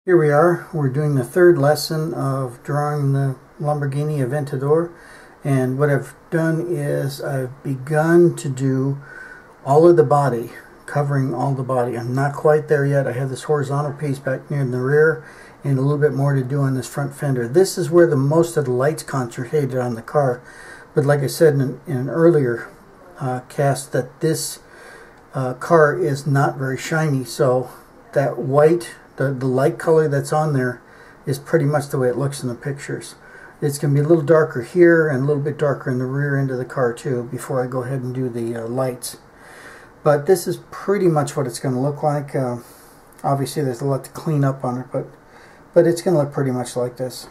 Here we are. We're doing the third lesson of drawing the Lamborghini Aventador, and what I've done is I've begun to do all of the body, covering all the body. I'm not quite there yet. I have this horizontal piece back near the rear and a little bit more to do on this front fender. This is where the most of the light's concentrated on the car, but like I said in an earlier cast, that this car is not very shiny, so that white, the light color that's on there is pretty much the way it looks in the pictures. It's going to be a little darker here and a little bit darker in the rear end of the car too before I go ahead and do the lights. But this is pretty much what it's going to look like. Obviously there's a lot to clean up on it, but it's going to look pretty much like this.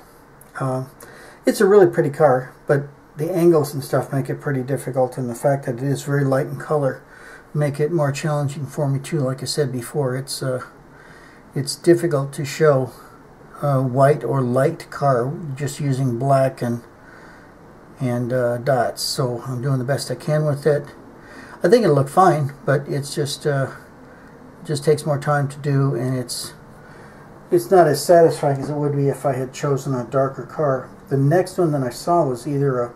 It's a really pretty car, but the angles and stuff make it pretty difficult, and the fact that it is very light in color make it more challenging for me too. Like I said before, it's difficult to show a white or light car just using black and dots. So I'm doing the best I can with it. I think it'll look fine, but it's just takes more time to do, and it's not as satisfying as it would be if I had chosen a darker car. The next one that I saw was either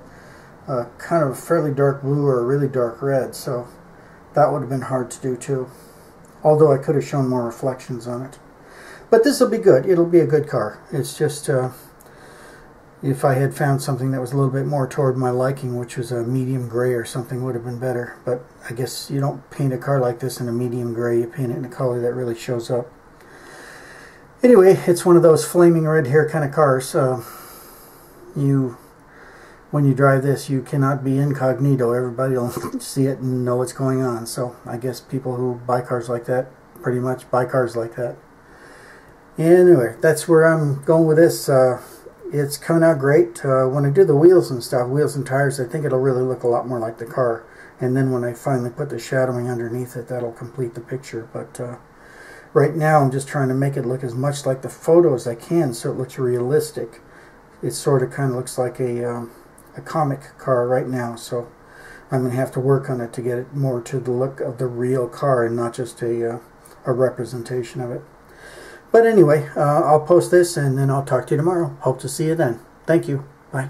a kind of a fairly dark blue or a really dark red, so that would have been hard to do too, although I could have shown more reflections on it. But this will be good. It'll be a good car. It's just if I had found something that was a little bit more toward my liking, which was a medium gray or something, would have been better. But I guess you don't paint a car like this in a medium gray. You paint it in a color that really shows up. Anyway, it's one of those flaming red hair kind of cars. When you drive this, you cannot be incognito. Everybody will see it and know what's going on. So I guess people who buy cars like that pretty much buy cars like that. Anyway, that's where I'm going with this. It's coming out great. When I do the wheels and stuff, wheels and tires, I think it'll really look a lot more like the car. And then when I finally put the shadowing underneath it, that'll complete the picture. But right now I'm just trying to make it look as much like the photo as I can so it looks realistic. It sort of kind of looks like a comic car right now, so I'm going to have to work on it to get it more to the look of the real car and not just a representation of it. But anyway, I'll post this and then I'll talk to you tomorrow. Hope to see you then. Thank you. Bye.